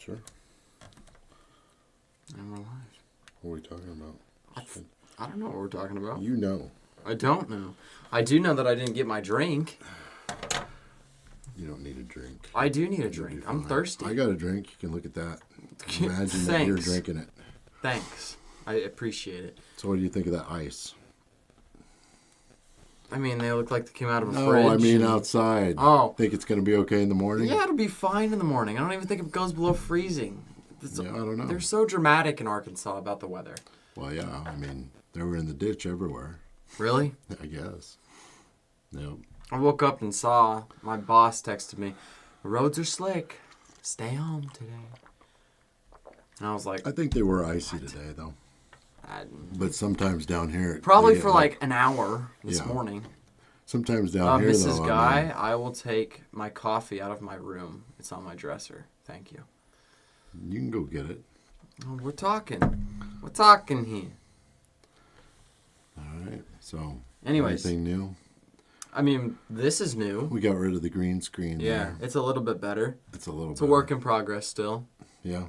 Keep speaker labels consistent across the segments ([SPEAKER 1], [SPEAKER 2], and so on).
[SPEAKER 1] Sure.
[SPEAKER 2] And we're live.
[SPEAKER 1] What are we talking about?
[SPEAKER 2] I don't know what we're talking about.
[SPEAKER 1] You know.
[SPEAKER 2] I don't know. I do know that I didn't get my drink.
[SPEAKER 1] You don't need a drink.
[SPEAKER 2] I do need a drink. I'm thirsty.
[SPEAKER 1] I got a drink. You can look at that. Imagine that you're drinking it.
[SPEAKER 2] Thanks. I appreciate it.
[SPEAKER 1] So what do you think of that ice?
[SPEAKER 2] I mean, they look like they came out of a fridge.
[SPEAKER 1] No, I mean outside.
[SPEAKER 2] Oh.
[SPEAKER 1] Think it's going to be okay in the morning?
[SPEAKER 2] Yeah, it'll be fine in the morning. I don't even think it goes below freezing.
[SPEAKER 1] Yeah, I don't know.
[SPEAKER 2] They're so dramatic in Arkansas about the weather.
[SPEAKER 1] Well, yeah. I mean, they were in the ditch everywhere.
[SPEAKER 2] Really?
[SPEAKER 1] I guess. Yep.
[SPEAKER 2] I woke up and saw my boss texted me, "The roads are slick. Stay home today." And I was like,
[SPEAKER 1] I think they were icy today, though. But sometimes down here...
[SPEAKER 2] Probably for like an hour this morning.
[SPEAKER 1] Sometimes down here,
[SPEAKER 2] Mrs.
[SPEAKER 1] though...
[SPEAKER 2] Guy, I will take my coffee out of my room. It's on my dresser. Thank you.
[SPEAKER 1] You can go get it.
[SPEAKER 2] Oh, we're talking. We're talking here.
[SPEAKER 1] All right. So,
[SPEAKER 2] anyways,
[SPEAKER 1] anything new?
[SPEAKER 2] I mean, this is new.
[SPEAKER 1] We got rid of the green screen there.
[SPEAKER 2] It's a little bit better.
[SPEAKER 1] It's a little
[SPEAKER 2] It's a work in progress still.
[SPEAKER 1] Yeah.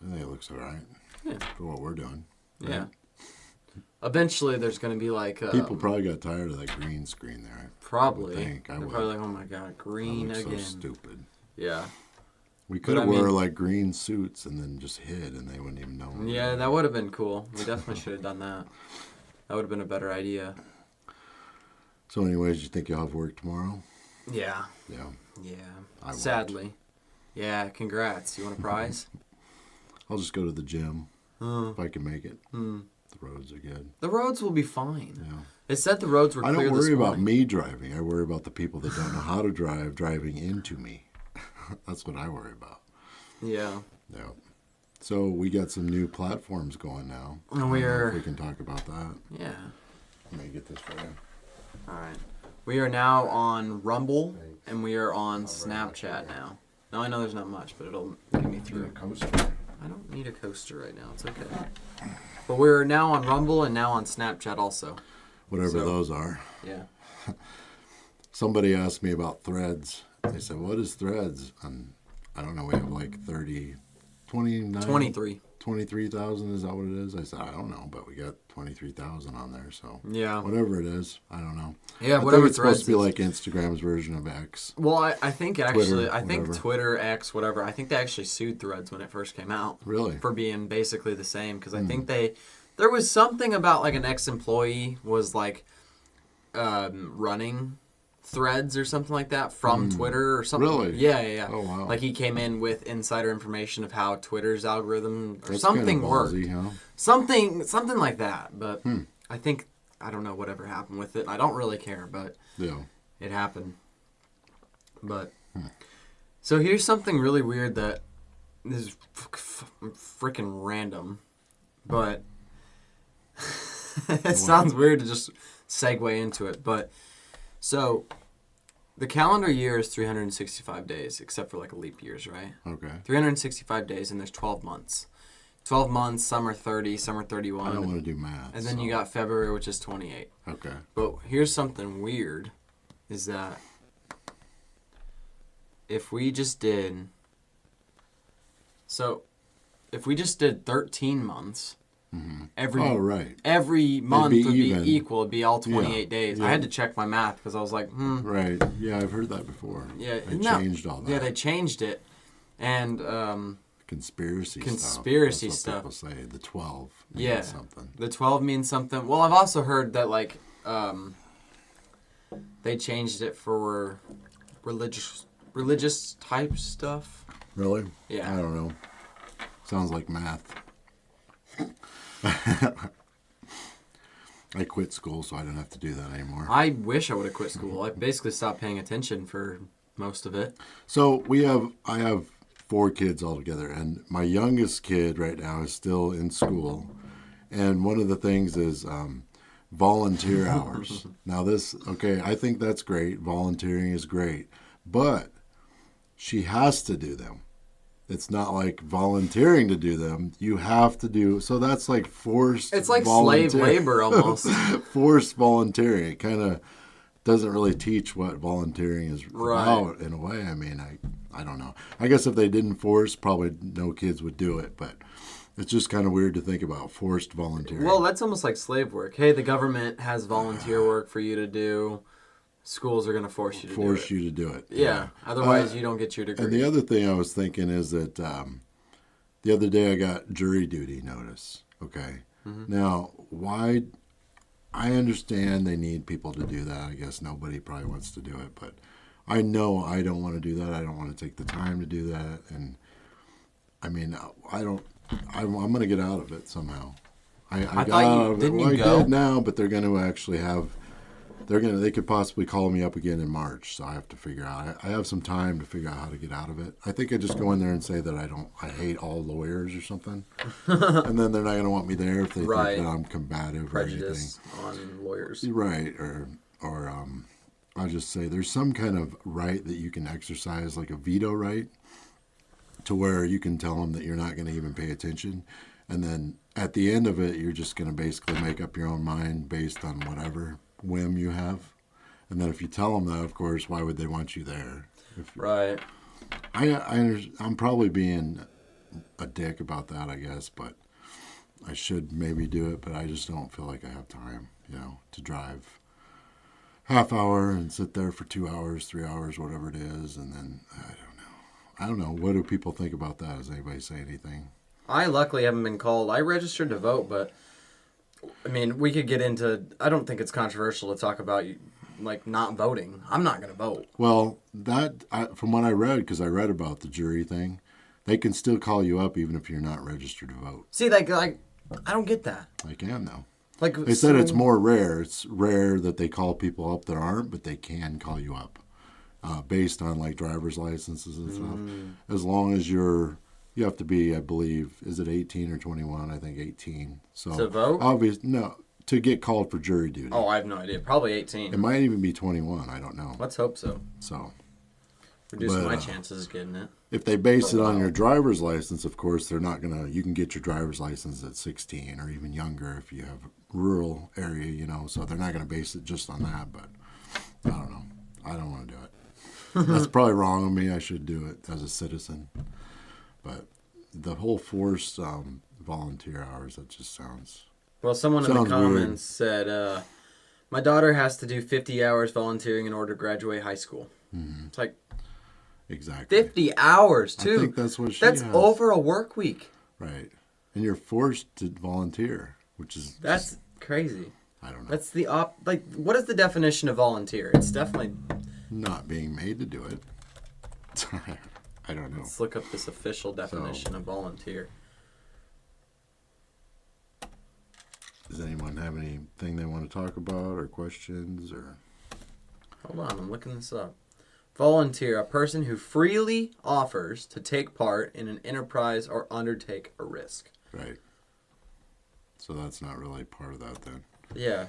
[SPEAKER 1] I think it looks all right.
[SPEAKER 2] Yeah.
[SPEAKER 1] For what we're doing.
[SPEAKER 2] Right? Yeah.
[SPEAKER 1] Right?
[SPEAKER 2] Eventually, there's going to be like...
[SPEAKER 1] people probably got tired of that green screen there.
[SPEAKER 2] Probably.
[SPEAKER 1] They're
[SPEAKER 2] probably like, oh my God, green
[SPEAKER 1] that
[SPEAKER 2] again.
[SPEAKER 1] So stupid.
[SPEAKER 2] Yeah.
[SPEAKER 1] We could have wore like green suits and then just hid and they wouldn't even know.
[SPEAKER 2] Yeah, that would have been cool. We definitely should have done that. That would have been a better idea.
[SPEAKER 1] So anyways, you think you'll have work tomorrow?
[SPEAKER 2] Yeah.
[SPEAKER 1] Yeah.
[SPEAKER 2] Yeah. Sadly. Yeah, congrats. You want a prize?
[SPEAKER 1] I'll just go to the gym if I can make it. The roads are good.
[SPEAKER 2] The roads will be fine.
[SPEAKER 1] Yeah.
[SPEAKER 2] It said the roads were clear this morning.
[SPEAKER 1] I don't worry about me driving. I worry about the people that don't know how to drive driving into me. That's what I worry about.
[SPEAKER 2] Yeah.
[SPEAKER 1] Yeah. So we got some new platforms going now.
[SPEAKER 2] And we
[SPEAKER 1] can talk about that.
[SPEAKER 2] Yeah.
[SPEAKER 1] Let me get this for you.
[SPEAKER 2] All right. We are now on Rumble and we are on Snapchat now. Now I know there's not much, but it'll get me through.
[SPEAKER 1] A coaster.
[SPEAKER 2] I don't need a coaster right now. It's okay. But we're now on Rumble and now on Snapchat also.
[SPEAKER 1] Whatever those are.
[SPEAKER 2] Yeah.
[SPEAKER 1] Somebody asked me about Threads. They said, what is Threads? And I don't know, we have like 23,000, is that what it is? I said, I don't know, but we got 23,000 on there, so
[SPEAKER 2] yeah,
[SPEAKER 1] whatever it is, I don't know.
[SPEAKER 2] Yeah,
[SPEAKER 1] I think it's supposed to be like Instagram's version of X.
[SPEAKER 2] Well, I think actually,
[SPEAKER 1] Twitter,
[SPEAKER 2] I think Twitter, X, whatever, I think they actually sued Threads when it first came out.
[SPEAKER 1] Really?
[SPEAKER 2] For being basically the same, because I think there was something about like an ex-employee was like running Threads or something like that from Twitter or something.
[SPEAKER 1] Really?
[SPEAKER 2] Yeah.
[SPEAKER 1] Oh, wow.
[SPEAKER 2] Like he came in with insider information of how Twitter's algorithm or
[SPEAKER 1] That's
[SPEAKER 2] something
[SPEAKER 1] kind of
[SPEAKER 2] worked.
[SPEAKER 1] ballsy, huh?
[SPEAKER 2] Something like that. But I think, I don't know whatever happened with it. I don't really care, but it happened. But so here's something really weird that is freaking random, but it sounds weird to just segue into it, but so the calendar year is 365 days, except for like leap years, right?
[SPEAKER 1] Okay.
[SPEAKER 2] 365 days, and there's 12 months. 12 months, some are 30, some are 31.
[SPEAKER 1] I don't want to do math.
[SPEAKER 2] And then you got February, which is 28.
[SPEAKER 1] Okay.
[SPEAKER 2] But here's something weird, is that if we just did 13 months, every month would be equal. It'd be all 28 days. I had to check my math because I was like,
[SPEAKER 1] Right. Yeah, I've heard that before.
[SPEAKER 2] Yeah.
[SPEAKER 1] They changed all that.
[SPEAKER 2] Yeah, they changed it. And
[SPEAKER 1] conspiracy
[SPEAKER 2] stuff.
[SPEAKER 1] That's what people say. The 12 means something.
[SPEAKER 2] The 12 means something. Well, I've also heard that like they changed it for religious type stuff.
[SPEAKER 1] Really?
[SPEAKER 2] Yeah.
[SPEAKER 1] I don't know. Sounds like math. I quit school, so I don't have to do that anymore.
[SPEAKER 2] I wish I would have quit school. I basically stopped paying attention for most of it.
[SPEAKER 1] So I have 4 kids altogether, and my youngest kid right now is still in school. And one of the things is volunteer hours. Now I think that's great. Volunteering is great. But she has to do them. It's not like volunteering to do them. You have to do, so that's like forced.
[SPEAKER 2] It's like slave labor almost.
[SPEAKER 1] Forced volunteering. It kind of doesn't really teach what volunteering is about in a way. I mean, I don't know. I guess if they didn't force, probably no kids would do it, but it's just kind of weird to think about forced volunteering.
[SPEAKER 2] Well, that's almost like slave work. Hey, the government has volunteer work for you to do. Schools are going to force you to do it.
[SPEAKER 1] Force you to do it.
[SPEAKER 2] Yeah. Otherwise, you don't get your degree.
[SPEAKER 1] And the other thing I was thinking is that the other day I got jury duty notice. Okay. Mm-hmm. Now, why... I understand they need people to do that. I guess nobody probably wants to do it, but I know I don't want to do that. I don't want to take the time to do that. And I mean, I'm going to get out of it somehow. I got out of it. Well, I did now, but they're going to actually have, they could possibly call me up again in March. So I have to figure out, I have some time to figure out how to get out of it. I think I just go in there and say that I hate all lawyers or something. And then they're not going to want me there if they think that I'm combative
[SPEAKER 2] Prejudice
[SPEAKER 1] or anything.
[SPEAKER 2] On lawyers.
[SPEAKER 1] Right. Or I'll just say there's some kind of right that you can exercise, like a veto right, to where you can tell them that you're not going to even pay attention. And then at the end of it, you're just going to basically make up your own mind based on whatever whim you have. And then if you tell them that, of course, why would they want you there?
[SPEAKER 2] Right.
[SPEAKER 1] I'm probably being a dick about that, I guess, but I should maybe do it, but I just don't feel like I have time, to drive half hour and sit there for 2 hours, 3 hours, whatever it is, and then I don't know. What do people think about that? Does anybody say anything?
[SPEAKER 2] I luckily haven't been called. I registered to vote, but I mean, we could get into, I don't think it's controversial to talk about like not voting. I'm not going to vote.
[SPEAKER 1] Well, from what I read, because I read about the jury thing, they can still call you up even if you're not registered to vote.
[SPEAKER 2] See, like I don't get that.
[SPEAKER 1] They can, though.
[SPEAKER 2] Like
[SPEAKER 1] they said it's more rare. It's rare that they call people up that aren't, but they can call you up based on like driver's licenses and stuff. As long as you have to be, I believe, is it 18 or 21? I think 18. So
[SPEAKER 2] to vote?
[SPEAKER 1] No, to get called for jury duty.
[SPEAKER 2] Oh, I have no idea. Probably 18.
[SPEAKER 1] It might even be 21. I don't know.
[SPEAKER 2] Let's hope so.
[SPEAKER 1] So
[SPEAKER 2] reducing my chances of getting it.
[SPEAKER 1] If they base it on your driver's license, of course, they're not going to... You can get your driver's license at 16 or even younger if you have a rural area, so they're not going to base it just on that, but I don't know. I don't want to do it. That's probably wrong of me. I should do it as a citizen. But the whole forced volunteer hours, that just sounds...
[SPEAKER 2] Well, someone in the comments said, my daughter has to do 50 hours volunteering in order to graduate high school. Mm-hmm. It's like...
[SPEAKER 1] Exactly.
[SPEAKER 2] 50 hours, too.
[SPEAKER 1] I think that's what
[SPEAKER 2] That's over a work week.
[SPEAKER 1] Right. And you're forced to volunteer, which is...
[SPEAKER 2] That's crazy.
[SPEAKER 1] I don't know.
[SPEAKER 2] That's the what is the definition of volunteer? It's definitely...
[SPEAKER 1] Not being made to do it. I don't know.
[SPEAKER 2] Let's look up this official definition of volunteer.
[SPEAKER 1] Does anyone have anything they want to talk about or questions or...
[SPEAKER 2] Hold on, I'm looking this up. Volunteer, a person who freely offers to take part in an enterprise or undertake a risk.
[SPEAKER 1] Right. So that's not really part of that then.
[SPEAKER 2] Yeah.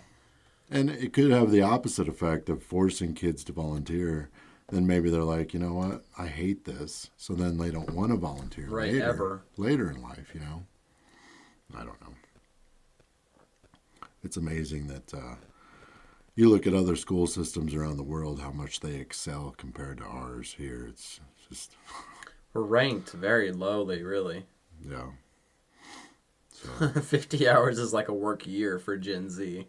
[SPEAKER 1] And it could have the opposite effect of forcing kids to volunteer. Then maybe they're like, you know what, I hate this. So then they don't want to volunteer later in life, I don't know. It's amazing that... you look at other school systems around the world, how much they excel compared to ours here. It's just...
[SPEAKER 2] We're ranked very lowly, really.
[SPEAKER 1] Yeah. So.
[SPEAKER 2] 50 hours is like a work year for Gen Z.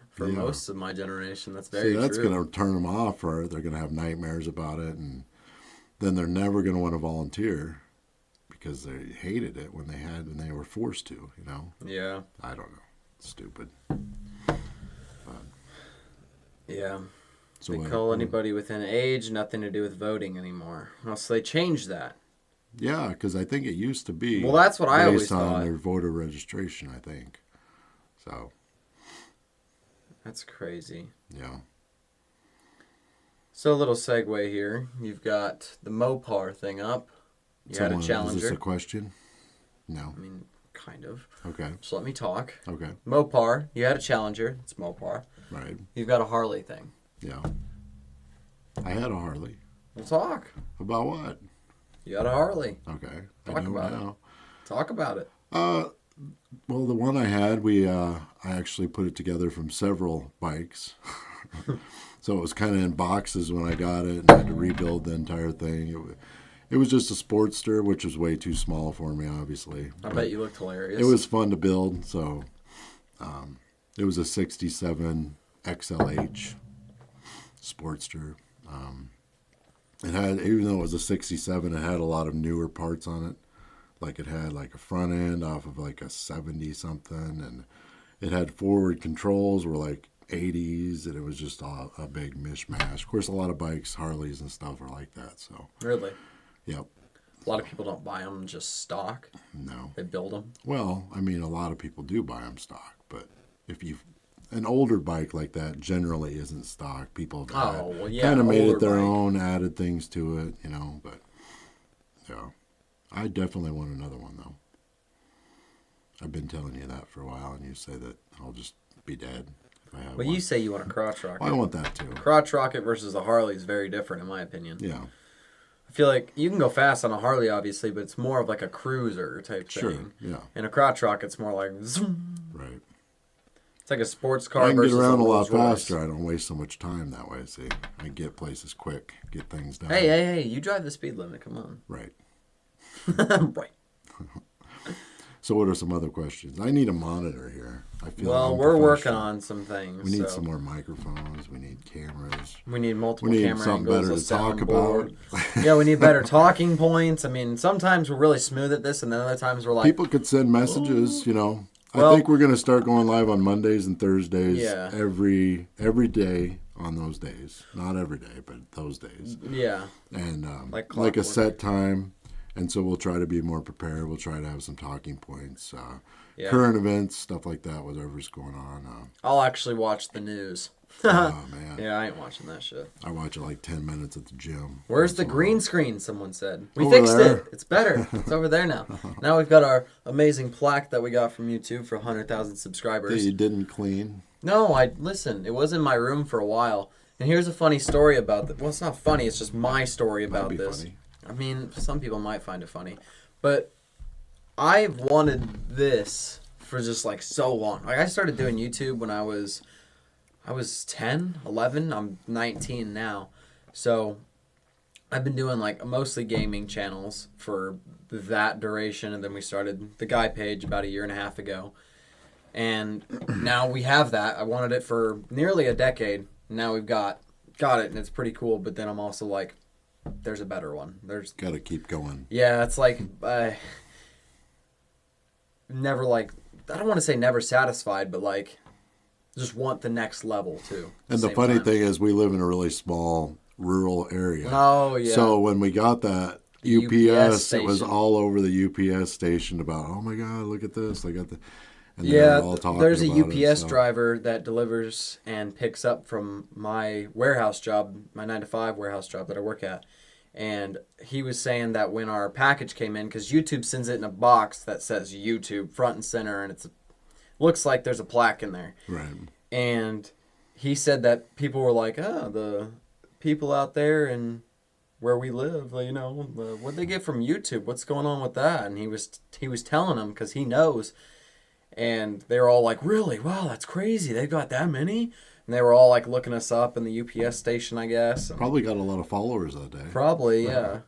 [SPEAKER 2] For most of my generation, that's very true.
[SPEAKER 1] That's going to turn them off, or they're going to have nightmares about it, and then they're never going to want to volunteer because they hated it when they were forced to,
[SPEAKER 2] Yeah.
[SPEAKER 1] I don't know. It's stupid.
[SPEAKER 2] Yeah. So they call anybody within age, nothing to do with voting anymore. Well, so they changed that.
[SPEAKER 1] Yeah, because I think it used to be.
[SPEAKER 2] Well, that's what I always thought.
[SPEAKER 1] Based on their voter registration, I think. So.
[SPEAKER 2] That's crazy.
[SPEAKER 1] Yeah.
[SPEAKER 2] So a little segue here. You've got the Mopar thing up. You had a Challenger.
[SPEAKER 1] Is this a question? No.
[SPEAKER 2] I mean, kind of.
[SPEAKER 1] Okay.
[SPEAKER 2] So let me talk.
[SPEAKER 1] Okay.
[SPEAKER 2] Mopar. You had a Challenger. It's Mopar.
[SPEAKER 1] Right.
[SPEAKER 2] You've got a Harley thing.
[SPEAKER 1] Yeah. I had a Harley.
[SPEAKER 2] We'll talk.
[SPEAKER 1] About what?
[SPEAKER 2] You got a Harley.
[SPEAKER 1] Okay.
[SPEAKER 2] Talk about it. Talk about it.
[SPEAKER 1] Well, the one I had, I actually put it together from several bikes. So it was kind of in boxes when I got it, and I had to rebuild the entire thing. It was just a Sportster, which was way too small for me, obviously.
[SPEAKER 2] I bet you looked hilarious.
[SPEAKER 1] It was fun to build, so it was a 67 XLH Sportster. It had, even though it was a 67, it had a lot of newer parts on it. Like it had like a front end off of like a 70 something, and it had forward controls were like 80s, and it was just a big mishmash. Of course, a lot of bikes, Harleys and stuff are like that. So
[SPEAKER 2] really,
[SPEAKER 1] yep.
[SPEAKER 2] A lot of people don't buy them just stock.
[SPEAKER 1] No,
[SPEAKER 2] they build them.
[SPEAKER 1] Well, I mean, a lot of people do buy them stock, but if you an older bike like that generally isn't stock. People have kind of made it their own, added things to it, you know. But yeah, I definitely want another one though. I've been telling you that for a while, and you say that I'll just be dead if I have one.
[SPEAKER 2] Well, you say you want a crotch rocket.
[SPEAKER 1] I want that too.
[SPEAKER 2] Crotch rocket versus a Harley is very different, in my opinion.
[SPEAKER 1] Yeah.
[SPEAKER 2] I feel like you can go fast on a Harley, obviously, but it's more of like a cruiser type thing.
[SPEAKER 1] Sure, yeah.
[SPEAKER 2] And a crotch rocket's more like zoom.
[SPEAKER 1] Right.
[SPEAKER 2] It's like a sports car
[SPEAKER 1] I can
[SPEAKER 2] versus
[SPEAKER 1] get around a lot
[SPEAKER 2] Rolls Royce.
[SPEAKER 1] faster. I don't waste so much time that way. See, I get places quick, get things done.
[SPEAKER 2] Hey! You drive the speed limit. Come on.
[SPEAKER 1] Right.
[SPEAKER 2] Right.
[SPEAKER 1] So, what are some other questions? I need a monitor here. I feel
[SPEAKER 2] well, we're working on some things.
[SPEAKER 1] We need some more microphones. We need cameras.
[SPEAKER 2] We need multiple
[SPEAKER 1] we need
[SPEAKER 2] camera
[SPEAKER 1] something
[SPEAKER 2] angles,
[SPEAKER 1] better
[SPEAKER 2] a
[SPEAKER 1] to talk
[SPEAKER 2] soundboard.
[SPEAKER 1] about.
[SPEAKER 2] Yeah, we need better talking points. I mean, sometimes we're really smooth at this, and then other times we're like...
[SPEAKER 1] People could send messages, you know.
[SPEAKER 2] Well,
[SPEAKER 1] I think we're going to start going live on Mondays and Thursdays every day on those days. Not every day, but those days.
[SPEAKER 2] Yeah.
[SPEAKER 1] And like a set time. And so we'll try to be more prepared. We'll try to have some talking points, current events, stuff like that, whatever's going on.
[SPEAKER 2] I'll actually watch the news.
[SPEAKER 1] Oh, man.
[SPEAKER 2] Yeah, I ain't watching that shit.
[SPEAKER 1] I watch it like 10 minutes at the gym.
[SPEAKER 2] Where's the green screen, someone said. We
[SPEAKER 1] Over
[SPEAKER 2] fixed
[SPEAKER 1] there.
[SPEAKER 2] it. It's better. It's over there now. Now we've got our amazing plaque that we got from YouTube for 100,000 subscribers.
[SPEAKER 1] That you didn't clean?
[SPEAKER 2] No, listen, it was in my room for a while. And here's a funny story about that. Well, it's not funny. It's just my story about this.
[SPEAKER 1] Funny.
[SPEAKER 2] I mean, some people might find it funny. But I've wanted this for just like so long. Like I started doing YouTube when I was 10, 11. I'm 19 now. So I've been doing like mostly gaming channels for that duration. And then we started the Guy page about a year and a half ago. And now we have that. I wanted it for nearly a decade. Now we've got it, and it's pretty cool. But then I'm also like, there's a better one. There's
[SPEAKER 1] got to keep going.
[SPEAKER 2] Yeah, it's like never like, I don't want to say never satisfied, but like just want the next level too.
[SPEAKER 1] And the funny thing is, we live in a really small rural area.
[SPEAKER 2] Oh yeah.
[SPEAKER 1] So when we got that UPS, it was all over the UPS station about, oh my God, look at this, I got the. And
[SPEAKER 2] there's a UPS driver that delivers and picks up from my warehouse job, my 9-to-5 warehouse job that I work at. And he was saying that when our package came in, because YouTube sends it in a box that says YouTube front and center, and looks like there's a plaque in there.
[SPEAKER 1] Right.
[SPEAKER 2] And he said that people were like, the people out there and where we live, you know, what'd they get from YouTube? What's going on with that? And he was telling them because he knows. And they were all like, really? Wow, that's crazy. They've got that many? And they were all like looking us up in the UPS station, I guess.
[SPEAKER 1] Probably got a lot of followers that day.
[SPEAKER 2] Probably, yeah.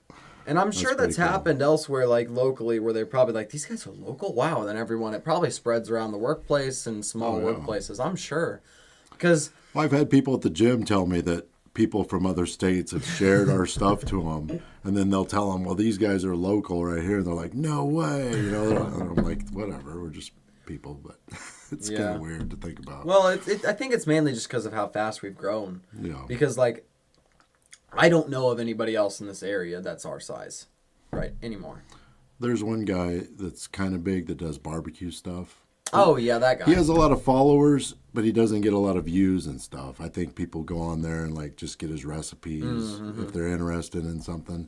[SPEAKER 2] And I'm sure that's happened elsewhere, like locally, where they're probably like, these guys are local? Wow. And then it probably spreads around the workplace and small workplaces, I'm sure. Because
[SPEAKER 1] I've had people at the gym tell me that people from other states have shared our stuff to them. And then they'll tell them, well, these guys are local right here. And they're like, no way. You know, and I'm like, whatever, we're just people, but it's kind of weird to think about.
[SPEAKER 2] Well, I think it's mainly just because of how fast we've grown.
[SPEAKER 1] Yeah.
[SPEAKER 2] Because, like, I don't know of anybody else in this area that's our size, right, anymore.
[SPEAKER 1] There's one guy that's kind of big that does barbecue stuff.
[SPEAKER 2] Oh, yeah, that guy.
[SPEAKER 1] He has a lot of followers, but he doesn't get a lot of views and stuff. I think people go on there and, like, just get his recipes if they're interested in something.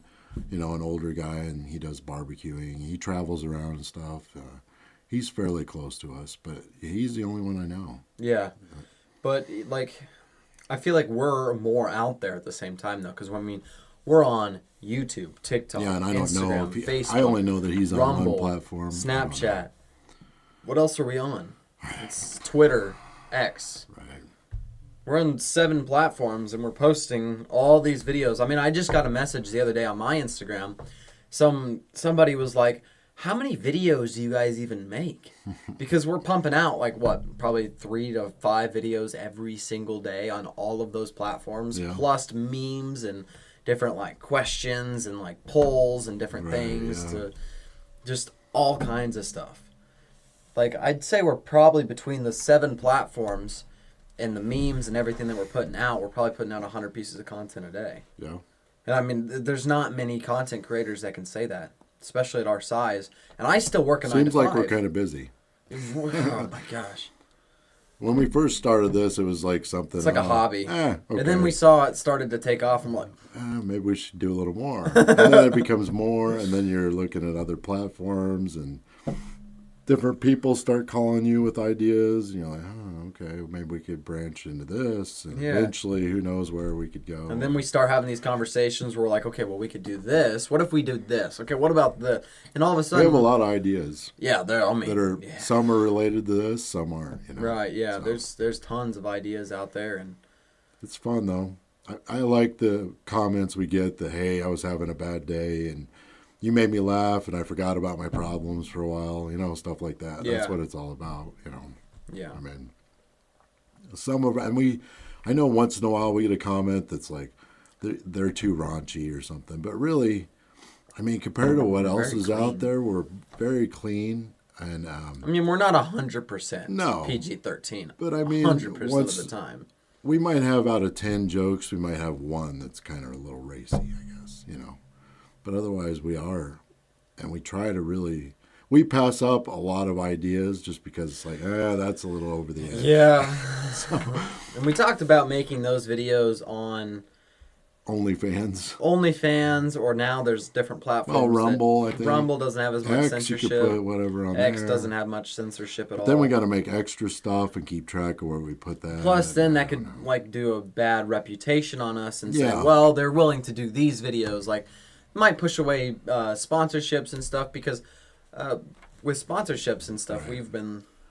[SPEAKER 1] You know, an older guy, and he does barbecuing. He travels around and stuff. He's fairly close to us, but he's the only one I know.
[SPEAKER 2] Yeah. But, like, I feel like we're more out there at the same time, though, because, we're on YouTube, TikTok,
[SPEAKER 1] yeah, and I don't know if
[SPEAKER 2] Facebook,
[SPEAKER 1] I only know that he's on
[SPEAKER 2] Rumble,
[SPEAKER 1] one platform.
[SPEAKER 2] Snapchat. What else are we on? It's Twitter, X.
[SPEAKER 1] Right.
[SPEAKER 2] We're on 7 platforms and we're posting all these videos. I mean, I just got a message the other day on my Instagram. Somebody was like, how many videos do you guys even make? Because we're pumping out like what, probably 3 to 5 videos every single day on all of those platforms, plus memes and different like questions and like polls and different things to just all kinds of stuff. Like I'd say we're probably between the 7 platforms and the memes and everything that we're putting out, we're probably putting out 100 pieces of content a day. Yeah. And I mean, there's not many content creators that can say that, especially at our size. And I still work a 9 to 5.
[SPEAKER 1] Seems like we're kind of busy.
[SPEAKER 2] Oh my gosh.
[SPEAKER 1] When we first started this, it was like something.
[SPEAKER 2] It's like a hobby.
[SPEAKER 1] Okay.
[SPEAKER 2] And then we saw it started to take off. I'm like,
[SPEAKER 1] maybe we should do a little more. And then it becomes more, and then you're looking at other platforms, and different people start calling you with ideas. And you're like, oh, okay, maybe we could branch into this. And eventually, who knows where we could go.
[SPEAKER 2] And then we start having these conversations where we're like, okay, well, we could do this. What if we did this? Okay, what about this? And all of a sudden,
[SPEAKER 1] we have a lot of ideas.
[SPEAKER 2] Yeah,
[SPEAKER 1] some are related to this, some aren't. You know?
[SPEAKER 2] Right, yeah. So, there's tons of ideas out there. And
[SPEAKER 1] it's fun, though. I like the comments we get that, hey, I was having a bad day, and you made me laugh, and I forgot about my problems for a while, you know, stuff like that. Yeah. That's what it's all about, you know.
[SPEAKER 2] Yeah.
[SPEAKER 1] I mean, I know once in a while we get a comment that's like, they're too raunchy or something. But really, I mean, compared to what else is out there, we're very clean. And I
[SPEAKER 2] mean, we're not 100% PG-13.
[SPEAKER 1] But I mean,
[SPEAKER 2] 100% of the time.
[SPEAKER 1] We might have out of 10 jokes, we might have one that's kind of a little racy, I guess, you know. But otherwise, we are. And we try to really... We pass up a lot of ideas just because it's like, that's a little over the edge.
[SPEAKER 2] Yeah. And we talked about making those videos on... OnlyFans, or now there's different platforms.
[SPEAKER 1] Oh, Rumble, I think.
[SPEAKER 2] Rumble doesn't have as much censorship.
[SPEAKER 1] You could put whatever on
[SPEAKER 2] X
[SPEAKER 1] there.
[SPEAKER 2] doesn't have much censorship at all.
[SPEAKER 1] Then we got to make extra stuff and keep track of where we put that.
[SPEAKER 2] Plus, then that could like do a bad reputation on us and say, well, they're willing to do these videos. Like, might push away sponsorships and stuff because with sponsorships and stuff,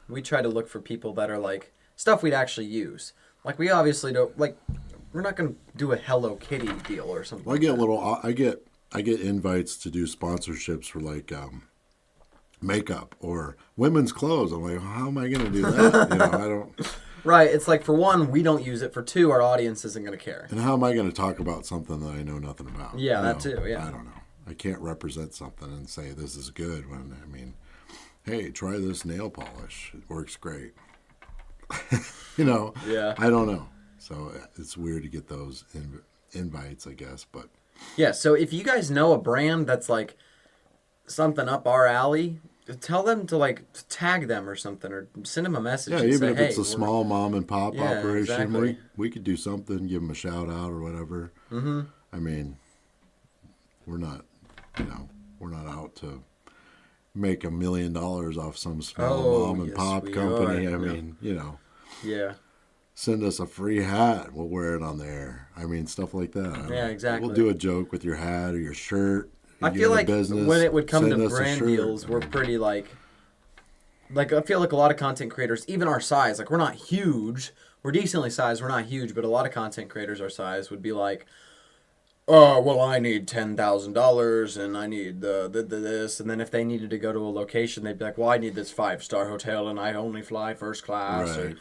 [SPEAKER 2] we try to look for people that are like stuff we'd actually use. Like, we obviously don't like. We're not going to do a Hello Kitty deal or something.
[SPEAKER 1] Well, I get invites to do sponsorships for like makeup or women's clothes. I'm like, how am I going to do that? You know, I don't.
[SPEAKER 2] Right. It's like, for one, we don't use it. For two, our audience isn't going to care.
[SPEAKER 1] And how am I going to talk about something that I know nothing about?
[SPEAKER 2] Yeah, that too. Yeah.
[SPEAKER 1] I don't know. I can't represent something and say this is good when I mean, hey, try this nail polish. It works great. You know.
[SPEAKER 2] Yeah.
[SPEAKER 1] I don't know. So it's weird to get those invites, I guess. But
[SPEAKER 2] yeah, so if you guys know a brand that's like something up our alley, tell them to like tag them or something, or send them a message.
[SPEAKER 1] Yeah,
[SPEAKER 2] and
[SPEAKER 1] even
[SPEAKER 2] say,
[SPEAKER 1] if it's a small mom and pop operation,
[SPEAKER 2] exactly.
[SPEAKER 1] we could do something, give them a shout out or whatever. Mm-hmm. I mean, we're not out to make $1 million off some small mom and pop company. I mean, you know.
[SPEAKER 2] Yeah.
[SPEAKER 1] Send us a free hat. We'll wear it on there. I mean, stuff like that.
[SPEAKER 2] Yeah, exactly.
[SPEAKER 1] We'll do a joke with your hat or your shirt.
[SPEAKER 2] I feel like when it would come to brand deals, we're pretty like I feel like a lot of content creators, even our size, like we're not huge. We're decently sized. We're not huge, but a lot of content creators our size would be like, oh, well, I need $10,000 and I need this. And then if they needed to go to a location, they'd be like, well, I need this 5-star hotel and I only fly first class.
[SPEAKER 1] Right.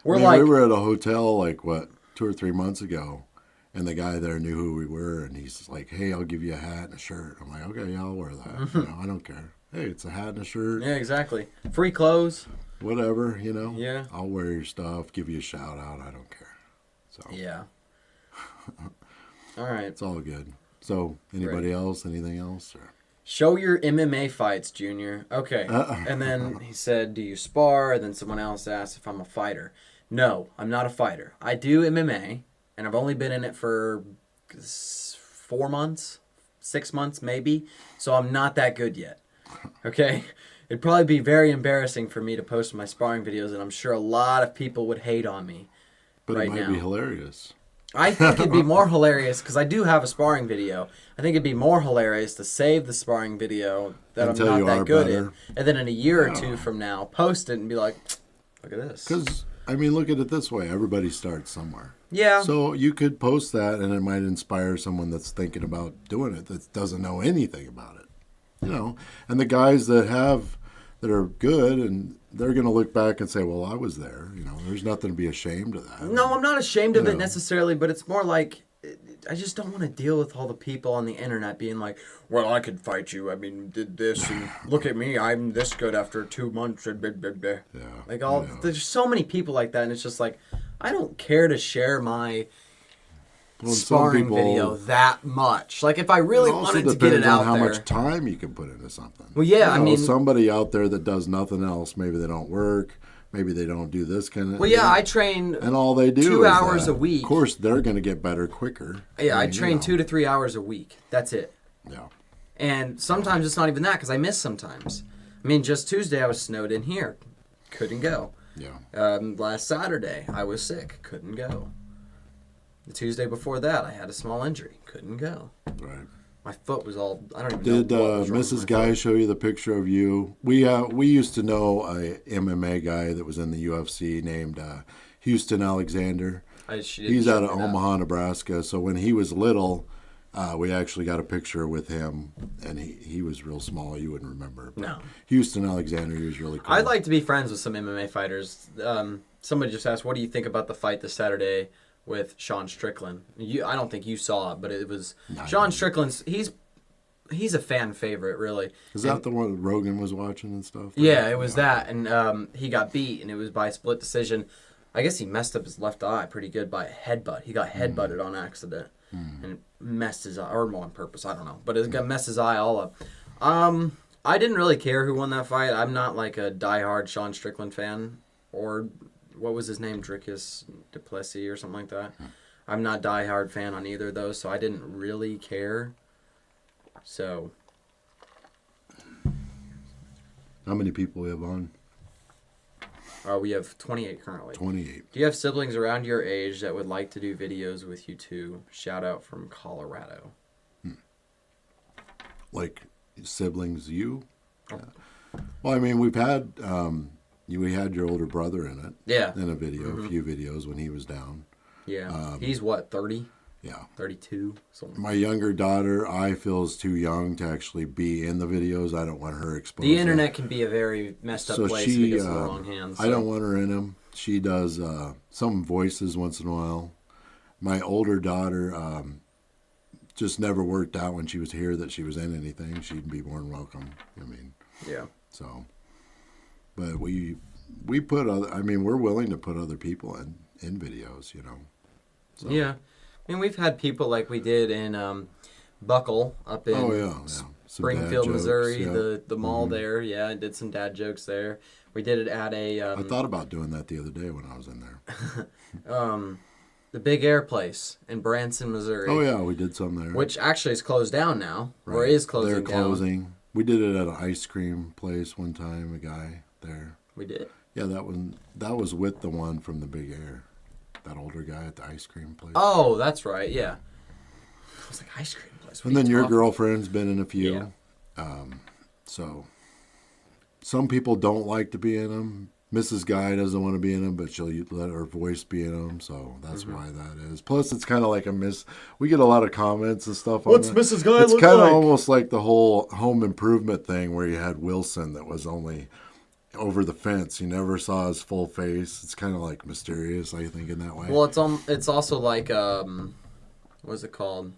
[SPEAKER 2] We
[SPEAKER 1] were at a hotel like 2 or 3 months ago, and the guy there knew who we were, and he's like, "Hey, I'll give you a hat and a shirt." I'm like, "Okay, yeah, I'll wear that. You know, I don't care. Hey, it's a hat and a shirt.
[SPEAKER 2] Yeah, exactly. Free clothes.
[SPEAKER 1] Whatever, you know.
[SPEAKER 2] Yeah.
[SPEAKER 1] I'll wear your stuff. Give you a shout out. I don't care. So.
[SPEAKER 2] Yeah. All right.
[SPEAKER 1] It's all good. So, anybody else? Anything else? Or?
[SPEAKER 2] Show your MMA fights, Junior. Okay. And then he said, do you spar? And then someone else asked if I'm a fighter. No, I'm not a fighter. I do MMA, and I've only been in it for 4 months, 6 months maybe, so I'm not that good yet. Okay? It'd probably be very embarrassing for me to post my sparring videos, and I'm sure a lot of people would hate on me right now.
[SPEAKER 1] But it might be hilarious.
[SPEAKER 2] I think it'd be more hilarious, because I do have a sparring video. I think it'd be more hilarious to save the sparring video that I'm not that good in, and then in a year or two from now, post it and be like, look at this.
[SPEAKER 1] Because I mean, look at it this way. Everybody starts somewhere.
[SPEAKER 2] Yeah.
[SPEAKER 1] So you could post that, and it might inspire someone that's thinking about doing it that doesn't know anything about it. You know, and the guys that are good, and they're going to look back and say, well, I was there. You know, there's nothing to be ashamed of that.
[SPEAKER 2] No, I'm not ashamed of it necessarily, but it's more like I just don't want to deal with all the people on the internet being like, well, I could fight you. I mean, did this, and look at me. I'm this good after 2 months. And blah, blah, blah.
[SPEAKER 1] Yeah.
[SPEAKER 2] Like, there's so many people like that, and it's just like, I don't care to share my sparring video that much. Like, if I really wanted to get it out there.
[SPEAKER 1] how much time you can put into something.
[SPEAKER 2] Well, yeah,
[SPEAKER 1] I mean, somebody out there that does nothing else, maybe they don't work, maybe they don't do this kind of.
[SPEAKER 2] Well, yeah, I train.
[SPEAKER 1] And all they do
[SPEAKER 2] 2
[SPEAKER 1] is
[SPEAKER 2] hours
[SPEAKER 1] that.
[SPEAKER 2] a week.
[SPEAKER 1] Of course, they're going to get better quicker.
[SPEAKER 2] Yeah, I train 2 to 3 hours a week. That's it.
[SPEAKER 1] Yeah.
[SPEAKER 2] And sometimes it's not even that because I miss sometimes. I mean, just Tuesday I was snowed in here, couldn't go.
[SPEAKER 1] Yeah.
[SPEAKER 2] Last Saturday I was sick, couldn't go. The Tuesday before that, I had a small injury. Couldn't go.
[SPEAKER 1] Right.
[SPEAKER 2] My foot was all, I don't even know.
[SPEAKER 1] Did Mrs. Guy show you the picture of you? We used to know a MMA guy that was in the UFC named Houston Alexander. He's out of Omaha, Nebraska. So when he was little, we actually got a picture with him, and he was real small. You wouldn't remember.
[SPEAKER 2] No.
[SPEAKER 1] Houston Alexander, he was really cool.
[SPEAKER 2] I'd like to be friends with some MMA fighters. Somebody just asked, what do you think about the fight this Saturday with Sean Strickland? I don't think you saw it, but it was Sean Strickland's. He's a fan favorite, really.
[SPEAKER 1] Is that the one that Rogan was watching and stuff?
[SPEAKER 2] Yeah, it was that, and he got beat, and it was by split decision. I guess he messed up his left eye pretty good by a headbutt. He got headbutted on accident, and it messed his eye, or on purpose, I don't know, but it messed his eye all up. I didn't really care who won that fight. I'm not like a diehard Sean Strickland fan, or what was his name, Dricus Duplessis or something like that. I'm not a diehard fan on either of those, so I didn't really care. So,
[SPEAKER 1] how many people we have on?
[SPEAKER 2] We have 28 currently.
[SPEAKER 1] 28.
[SPEAKER 2] Do you have siblings around your age that would like to do videos with you too? Shout out from Colorado.
[SPEAKER 1] Like siblings, you? Yeah. Well, I mean, we've had we had your older brother in it.
[SPEAKER 2] Yeah.
[SPEAKER 1] In a video, a few videos when he was down.
[SPEAKER 2] Yeah. He's what, 30?
[SPEAKER 1] Yeah.
[SPEAKER 2] 32? Something.
[SPEAKER 1] My younger daughter, I feel, is too young to actually be in the videos. I don't want her exposed.
[SPEAKER 2] The internet can be a very messed up place if it gets in the wrong hands. So.
[SPEAKER 1] I don't want her in them. She does some voices once in a while. My older daughter just never worked out when she was here that she was in anything. She'd be more than welcome. I mean.
[SPEAKER 2] Yeah.
[SPEAKER 1] So, but we put other. I mean, we're willing to put other people in videos. You know. So.
[SPEAKER 2] Yeah. I mean, we've had people like we did in Buckle up in Springfield, Missouri, the mall there. Yeah, I did some dad jokes there. We did it at a...
[SPEAKER 1] I thought about doing that the other day when I was in there.
[SPEAKER 2] The Big Air place in Branson, Missouri.
[SPEAKER 1] Oh, yeah, we did some there.
[SPEAKER 2] Which actually is closed down now, or is closing down.
[SPEAKER 1] They're closing. We did it at an ice cream place one time, a guy there.
[SPEAKER 2] We did?
[SPEAKER 1] Yeah, that was with the one from the Big Air. That older guy at the ice cream place.
[SPEAKER 2] Oh, that's right, yeah. I was like, ice cream place.
[SPEAKER 1] And then your girlfriend's been in a few. Yeah. So, some people don't like to be in them. Mrs. Guy doesn't want to be in them, but she'll let her voice be in them, so that's why that is. Plus, it's kind of like we get a lot of comments and stuff on
[SPEAKER 2] What's
[SPEAKER 1] that.
[SPEAKER 2] Mrs. Guy
[SPEAKER 1] It's
[SPEAKER 2] look
[SPEAKER 1] kind of
[SPEAKER 2] like?
[SPEAKER 1] almost like the whole Home Improvement thing where you had Wilson that was only over the fence. You never saw his full face. It's kind of like mysterious, I think, in that way.
[SPEAKER 2] Well, it's also like, what is it called?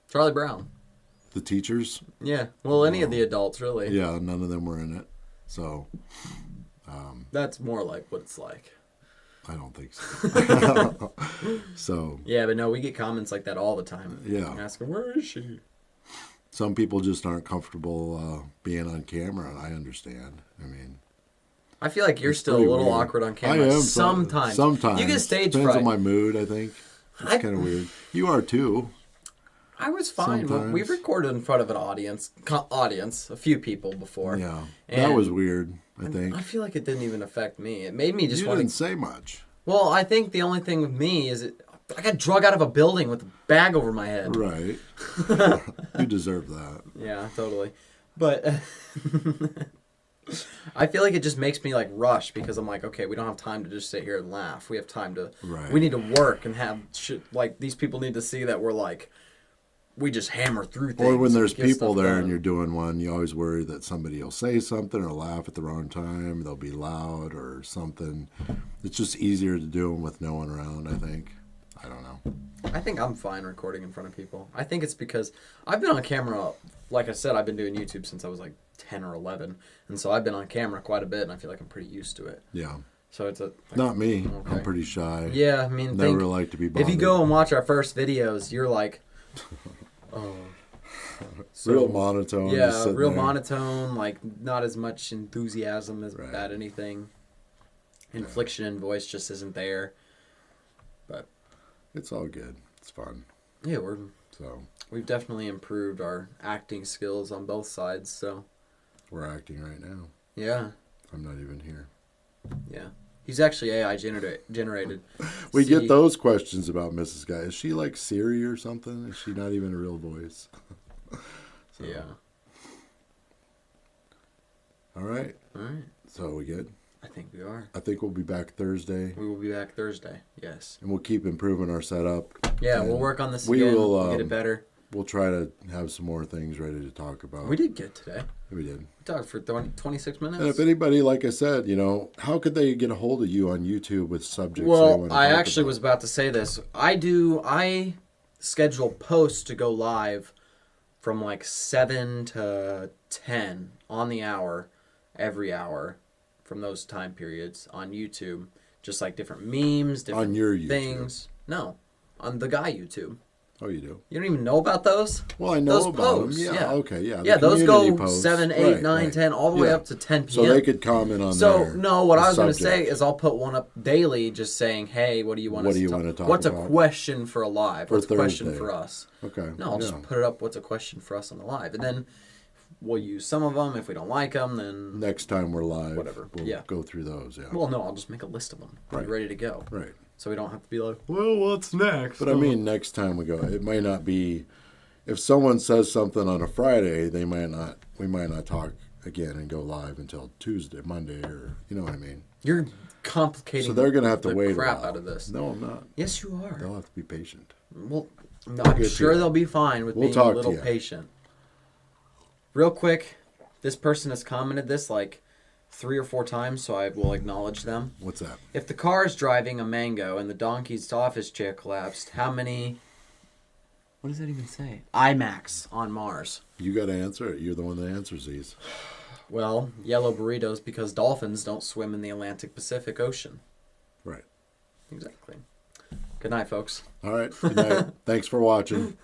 [SPEAKER 2] Charlie Brown.
[SPEAKER 1] The teachers?
[SPEAKER 2] Yeah. Well, any of the adults, really.
[SPEAKER 1] Yeah, none of them were in it. So...
[SPEAKER 2] that's more like what it's like.
[SPEAKER 1] I don't think so. So...
[SPEAKER 2] Yeah, but no, we get comments like that all the time.
[SPEAKER 1] Yeah.
[SPEAKER 2] Asking, where is she?
[SPEAKER 1] Some people just aren't comfortable being on camera, and I understand. I mean...
[SPEAKER 2] I feel like you're still a little awkward on camera.
[SPEAKER 1] I am.
[SPEAKER 2] Sometimes.
[SPEAKER 1] Sometimes.
[SPEAKER 2] You get stage
[SPEAKER 1] Depends
[SPEAKER 2] fright.
[SPEAKER 1] on my mood, I think. It's kind of weird. You are too.
[SPEAKER 2] I was fine.
[SPEAKER 1] Sometimes.
[SPEAKER 2] We've recorded in front of an audience, a few people before.
[SPEAKER 1] Yeah.
[SPEAKER 2] And
[SPEAKER 1] that was weird, I think.
[SPEAKER 2] I feel like it didn't even affect me. It made me just
[SPEAKER 1] you
[SPEAKER 2] want
[SPEAKER 1] didn't
[SPEAKER 2] to...
[SPEAKER 1] say much.
[SPEAKER 2] Well, I think the only thing with me is I got drug out of a building with a bag over my head.
[SPEAKER 1] Right. You deserve that.
[SPEAKER 2] Yeah, totally. But I feel like it just makes me like rush because I'm like, okay, we don't have time to just sit here and laugh. We have time to.
[SPEAKER 1] Right.
[SPEAKER 2] We need to work and have shit. Like these people need to see that we're like, we just hammer through things.
[SPEAKER 1] Or when there's
[SPEAKER 2] and get
[SPEAKER 1] people
[SPEAKER 2] stuff
[SPEAKER 1] there
[SPEAKER 2] done.
[SPEAKER 1] and you're doing one, you always worry that somebody will say something or laugh at the wrong time. They'll be loud or something. It's just easier to do them with no one around, I think. I don't know.
[SPEAKER 2] I think I'm fine recording in front of people. I think it's because I've been on camera, like I said, I've been doing YouTube since I was like 10 or 11. And so I've been on camera quite a bit, and I feel like I'm pretty used to it.
[SPEAKER 1] Yeah.
[SPEAKER 2] So it's a... Like,
[SPEAKER 1] Not me.
[SPEAKER 2] okay.
[SPEAKER 1] I'm pretty shy.
[SPEAKER 2] Yeah, I mean,
[SPEAKER 1] Never like to be bothered.
[SPEAKER 2] if you go and watch our first videos, you're like... Oh... So,
[SPEAKER 1] real monotone.
[SPEAKER 2] Yeah, real
[SPEAKER 1] there.
[SPEAKER 2] monotone, like not as much enthusiasm as
[SPEAKER 1] Right.
[SPEAKER 2] about anything. Inflection in voice just isn't there. But
[SPEAKER 1] It's all good. It's fun.
[SPEAKER 2] yeah,
[SPEAKER 1] So
[SPEAKER 2] we've definitely improved our acting skills on both sides. So
[SPEAKER 1] we're acting right now.
[SPEAKER 2] yeah,
[SPEAKER 1] I'm not even here.
[SPEAKER 2] yeah. He's actually AI generated.
[SPEAKER 1] We
[SPEAKER 2] See,
[SPEAKER 1] get those questions about Mrs. Guy. Is she like Siri or something? Is she not even a real voice? So,
[SPEAKER 2] yeah.
[SPEAKER 1] All right.
[SPEAKER 2] All right.
[SPEAKER 1] So we good?
[SPEAKER 2] I think we are.
[SPEAKER 1] I think we'll be back Thursday.
[SPEAKER 2] We will be back Thursday. Yes.
[SPEAKER 1] And we'll keep improving our setup.
[SPEAKER 2] Yeah,
[SPEAKER 1] And
[SPEAKER 2] we'll work on this
[SPEAKER 1] we
[SPEAKER 2] again.
[SPEAKER 1] will,
[SPEAKER 2] We'll get it better.
[SPEAKER 1] We'll try to have some more things ready to talk about.
[SPEAKER 2] We did good today.
[SPEAKER 1] We did.
[SPEAKER 2] We talked for 26 minutes.
[SPEAKER 1] And if anybody, like I said, how could they get a hold of you on YouTube with subjects they
[SPEAKER 2] Well,
[SPEAKER 1] want to
[SPEAKER 2] I
[SPEAKER 1] talk
[SPEAKER 2] actually
[SPEAKER 1] about?
[SPEAKER 2] was about to say this. I schedule posts to go live from like 7 to 10 on the hour, every hour from those time periods on YouTube. Just like different memes, different
[SPEAKER 1] On your YouTube?
[SPEAKER 2] things. No, on the Guy YouTube.
[SPEAKER 1] Oh, you do?
[SPEAKER 2] You don't even know about those?
[SPEAKER 1] Well, I know
[SPEAKER 2] Those
[SPEAKER 1] about
[SPEAKER 2] posts,
[SPEAKER 1] them. Yeah,
[SPEAKER 2] yeah.
[SPEAKER 1] okay, yeah.
[SPEAKER 2] Yeah,
[SPEAKER 1] the
[SPEAKER 2] those
[SPEAKER 1] community
[SPEAKER 2] go
[SPEAKER 1] posts.
[SPEAKER 2] 7, 8,
[SPEAKER 1] Right,
[SPEAKER 2] 9,
[SPEAKER 1] right.
[SPEAKER 2] 10, all the way
[SPEAKER 1] Yeah.
[SPEAKER 2] up to 10 p.m.
[SPEAKER 1] So they could comment on
[SPEAKER 2] So,
[SPEAKER 1] there.
[SPEAKER 2] no, what I was going to
[SPEAKER 1] subject.
[SPEAKER 2] say is I'll put one up daily just saying, hey, what do you want
[SPEAKER 1] What
[SPEAKER 2] us
[SPEAKER 1] do you
[SPEAKER 2] to
[SPEAKER 1] wanna talk
[SPEAKER 2] What's
[SPEAKER 1] about?
[SPEAKER 2] a question for a live?
[SPEAKER 1] For
[SPEAKER 2] What's a question
[SPEAKER 1] Thursday.
[SPEAKER 2] for us?
[SPEAKER 1] Okay.
[SPEAKER 2] No, I'll just put it up, what's a question for us on the live. And then we'll use some of them. If we don't like them, then...
[SPEAKER 1] Next time we're live,
[SPEAKER 2] Whatever.
[SPEAKER 1] we'll
[SPEAKER 2] Yeah.
[SPEAKER 1] go through those, yeah.
[SPEAKER 2] Well, no, I'll just make a list of them.
[SPEAKER 1] Right.
[SPEAKER 2] Ready to go.
[SPEAKER 1] Right.
[SPEAKER 2] So we don't have to be like, well, what's next?
[SPEAKER 1] But I mean, next time we go, it might not be... If someone says something on a Friday, we might not talk again and go live until Tuesday, Monday, or you know what I mean.
[SPEAKER 2] You're complicating
[SPEAKER 1] So they're gonna have to
[SPEAKER 2] the
[SPEAKER 1] wait a
[SPEAKER 2] crap
[SPEAKER 1] while.
[SPEAKER 2] out of this.
[SPEAKER 1] No, I'm not.
[SPEAKER 2] Yes, you are.
[SPEAKER 1] They'll have to be patient.
[SPEAKER 2] Well, no, I'm
[SPEAKER 1] get
[SPEAKER 2] sure
[SPEAKER 1] to it.
[SPEAKER 2] they'll be fine with
[SPEAKER 1] We'll
[SPEAKER 2] being a
[SPEAKER 1] talk to
[SPEAKER 2] little
[SPEAKER 1] you.
[SPEAKER 2] patient. Real quick, this person has commented this like 3 or 4 times, so I will acknowledge them.
[SPEAKER 1] What's that?
[SPEAKER 2] If the car is driving a mango and the donkey's office chair collapsed, how many... What does that even say? IMAX on Mars.
[SPEAKER 1] You got to answer it. You're the one that answers these.
[SPEAKER 2] Well, yellow burritos because dolphins don't swim in the Atlantic Pacific Ocean.
[SPEAKER 1] Right.
[SPEAKER 2] Exactly. Good night, folks.
[SPEAKER 1] All right. Good night. Thanks for watching.